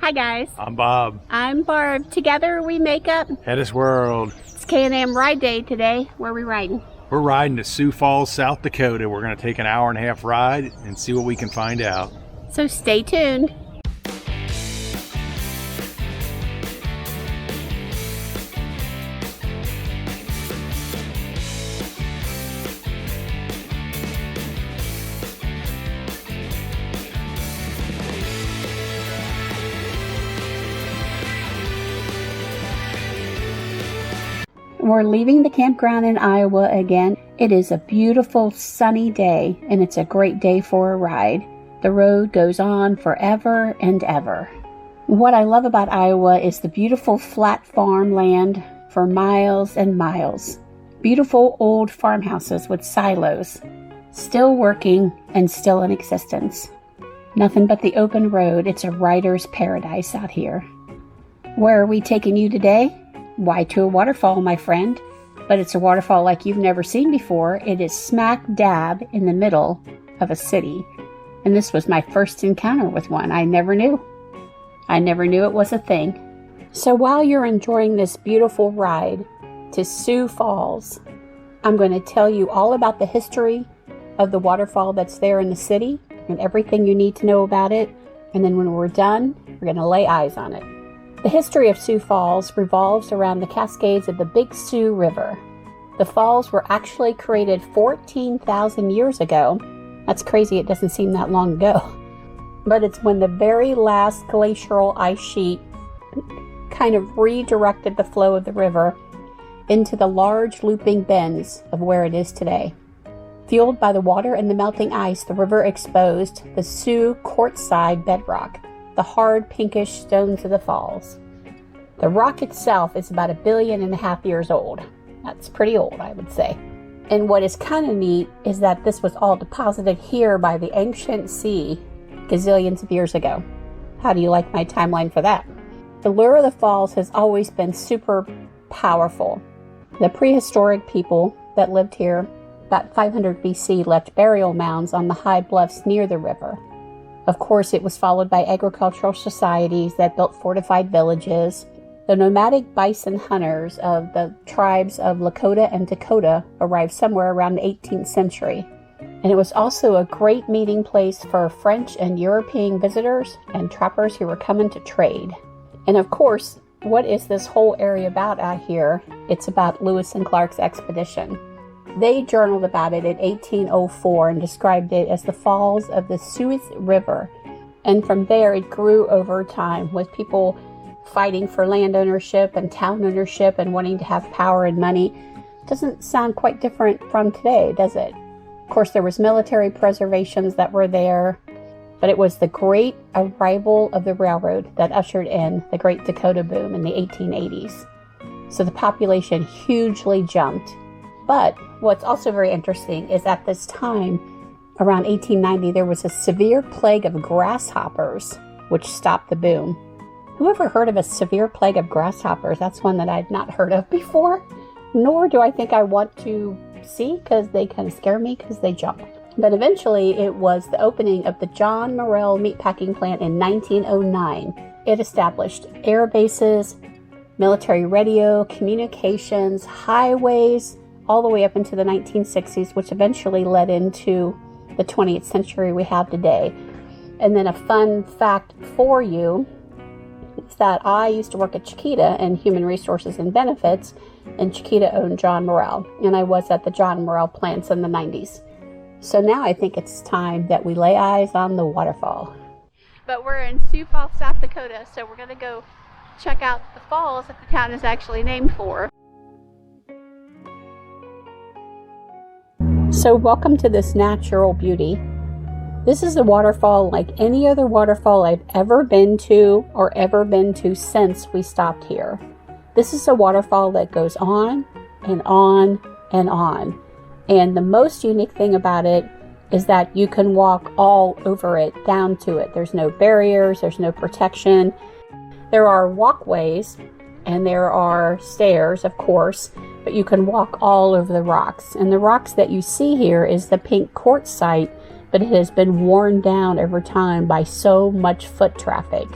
Hi guys. I'm Bob. I'm Barb. Together we make up HetteshWorld. It's CanAm ride day today. Where are we riding? We're riding to Sioux Falls, South Dakota. We're going to take an hour-and-a-half ride and see what we can find out. So stay tuned. We're leaving the campground in Iowa again. It is a beautiful sunny day, and it's a great day for a ride. The road goes on forever and ever. What I love about Iowa is the beautiful flat farmland for miles and miles. Beautiful old farmhouses with silos, still working and still in existence. Nothing but the open road. It's a rider's paradise out here. Where are we taking you today? Why, to a waterfall, my friend. But it's a waterfall like you've never seen before. It is smack dab in the middle of a city. And this was my first encounter with one. I never knew it was a thing. So while you're enjoying this beautiful ride to Sioux Falls, I'm going to tell you all about the history of the waterfall that's there in the city and everything you need to know about it. And then when we're done, we're going to lay eyes on it. The history of Sioux Falls revolves around the cascades of the Big Sioux River. The falls were actually created 14,000 years ago. That's crazy, it doesn't seem that long ago. But it's when the very last glacial ice sheet kind of redirected the flow of the river into the large looping bends of where it is today. Fueled by the water and the melting ice, the river exposed the Sioux quartzite bedrock, the hard pinkish stones of the falls. The rock itself is about 1.5 billion years old. That's pretty old, I would say. And what is kind of neat is that this was all deposited here by the ancient sea gazillions of years ago. How do you like my timeline for that? The lure of the falls has always been super powerful. The prehistoric people that lived here about 500 BC left burial mounds on the high bluffs near the river. Of course, it was followed by agricultural societies that built fortified villages. The nomadic bison hunters of the tribes of Lakota and Dakota arrived somewhere around the 18th century. And it was also a great meeting place for French and European visitors and trappers who were coming to trade. And of course, what is this whole area about out here? It's about Lewis and Clark's expedition. They journaled about it in 1804 and described it as the falls of the Sioux River. And from there, it grew over time with people fighting for land ownership and town ownership and wanting to have power and money. Doesn't sound quite different from today, does it? Of course, there was military preservations that were there, but it was the great arrival of the railroad that ushered in the Great Dakota boom in the 1880s. So the population hugely jumped. But what's also very interesting is at this time, around 1890, there was a severe plague of grasshoppers, which stopped the boom. Who ever heard of a severe plague of grasshoppers? That's one that I'd not heard of before, nor do I think I want to see because they kind of scare me because they jump. But eventually it was the opening of the John Morrell meatpacking plant in 1909. It established air bases, military radio, communications, highways, all the way up into the 1960s, which eventually led into the 20th century we have today. And then a fun fact for you is that I used to work at Chiquita in Human Resources and Benefits, and Chiquita owned John Morrell, and I was at the John Morrell plants in the 90s. So now I think it's time that we lay eyes on the waterfall. But we're in Sioux Falls, South Dakota, so we're going to go check out the falls that the town is actually named for. So welcome to this natural beauty. This is a waterfall like any other waterfall I've ever been to or ever been to since we stopped here. This is a waterfall that goes on and on and on. And the most unique thing about it is that you can walk all over it, down to it. There's no barriers, there's no protection. There are walkways and there are stairs, of course, but you can walk all over the rocks. And the rocks that you see here is the pink quartzite, but it has been worn down over time by so much foot traffic.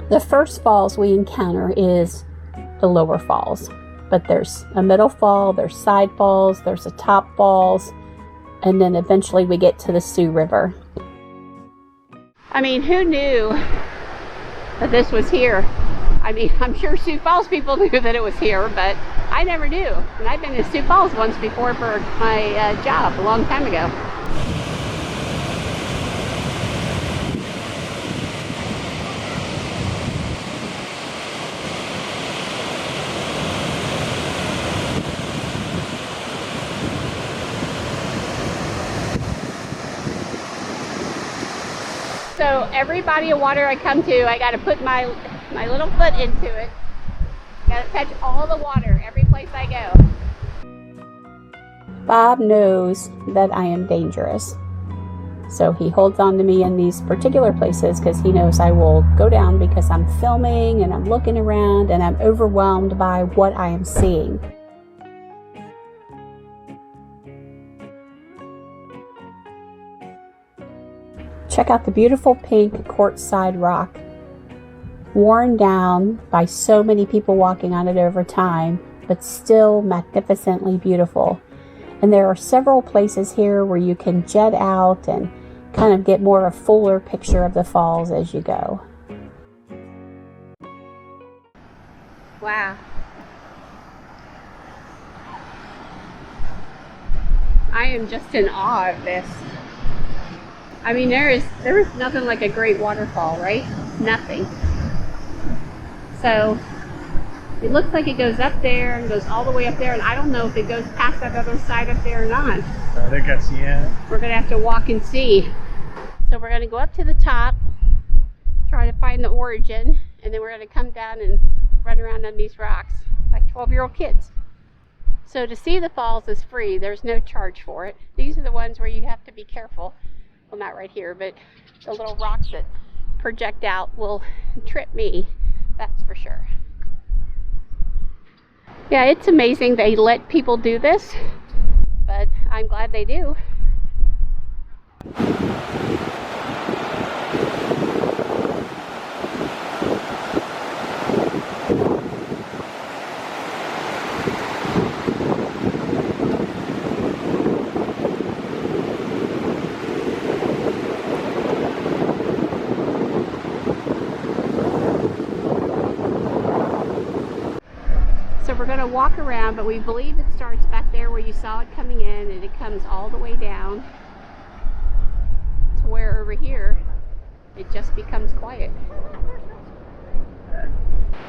The first falls we encounter is the lower falls, but there's a middle fall, there's side falls, there's a top falls, and then eventually we get to the Sioux River. I mean, who knew that this was here? I mean, I'm sure Sioux Falls people knew that it was here, but I never knew. And I've been to Sioux Falls once before for my job a long time ago. So every body of water I come to, I got to put my little foot into it. Got to touch all the water every place I go. Bob knows that I am dangerous, so he holds on to me in these particular places because he knows I will go down because I'm filming and I'm looking around and I'm overwhelmed by what I am seeing. Check out the beautiful pink quartzside rock, worn down by so many people walking on it over time, but still magnificently beautiful. And there are several places here where you can jet out and kind of get more of a fuller picture of the falls as you go. Wow. I am just in awe of this. I mean, there is nothing like a great waterfall, right? Nothing. So it looks like it goes up there and goes all the way up there, and I don't know if it goes past that other side up there or not. I think I see it. We're gonna have to walk and see. So we're gonna go up to the top, try to find the origin, and then we're gonna come down and run around on these rocks like 12-year-old kids. So to see the falls is free. There's no charge for it. These are the ones where you have to be careful. Well, not right here, but the little rocks that project out will trip me, that's for sure. Yeah, it's amazing they let people do this, but I'm glad they do. So we're going to walk around, but we believe it starts back there where you saw it coming in, and it comes all the way down to where over here it just becomes quiet.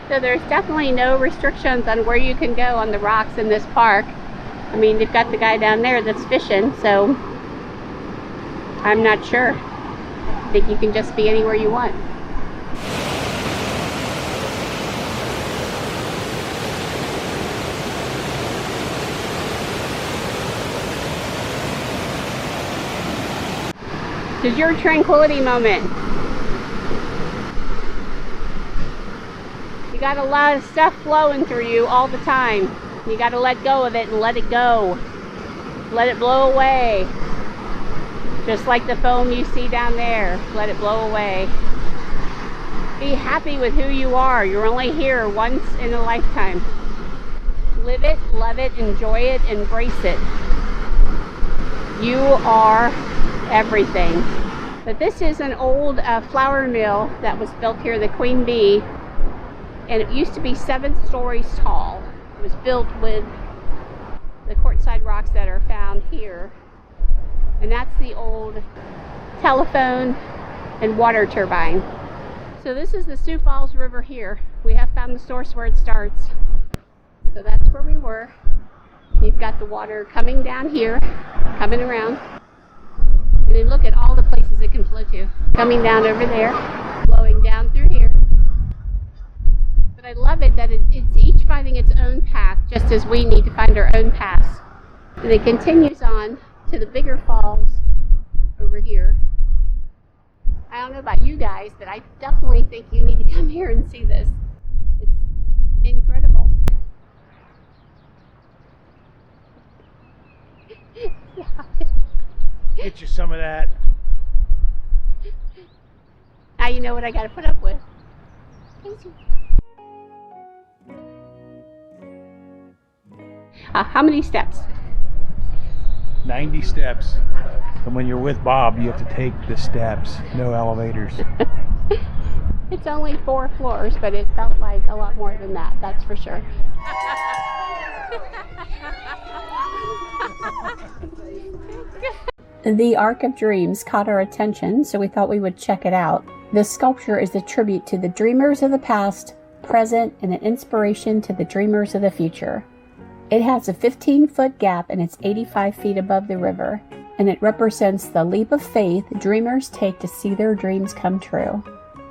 So there's definitely no restrictions on where you can go on the rocks in this park. I mean, they've got the guy down there that's fishing, so I'm not sure. I think you can just be anywhere you want. This is your tranquility moment. You got a lot of stuff flowing through you all the time. You got to let go of it and let it go. Let it blow away. Just like the foam you see down there. Let it blow away. Be happy with who you are. You're only here once in a lifetime. Live it, love it, enjoy it, embrace it. You are everything. But this is an old flour mill that was built here, the Queen Bee, and it used to be 7 stories tall. It was built with the quartzside rocks that are found here, and that's the old telephone and water turbine. So this is the Sioux Falls River here. We have found the source where it starts. So that's where we were. You've got the water coming down here, coming around. And then look at all the places it can flow to. Coming down over there, flowing down through here. But I love it that it's each finding its own path, just as we need to find our own paths. And it continues on to the bigger falls over here. I don't know about you guys, but I definitely think you need to come here and see this. It's incredible. Get you some of that. Now you know what I got to put up with. How many steps? 90 steps. And when you're with Bob, you have to take the steps. No elevators. It's only 4 floors, but it felt like a lot more than that, that's for sure. The Ark of Dreams caught our attention, so we thought we would check it out. This sculpture is a tribute to the dreamers of the past, present, and an inspiration to the dreamers of the future. It has a 15-foot gap and it's 85 feet above the river, and it represents the leap of faith dreamers take to see their dreams come true.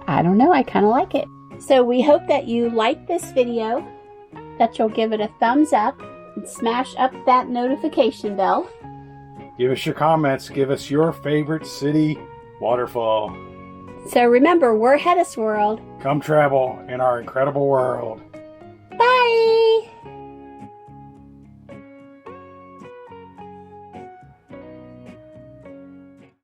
I don't know, I kind of like it. So we hope that you like this video, that you'll give it a thumbs up, and smash up that notification bell. Give us your comments. Give us your favorite city waterfall. So remember, we're HetteshWorld. Come travel in our incredible world.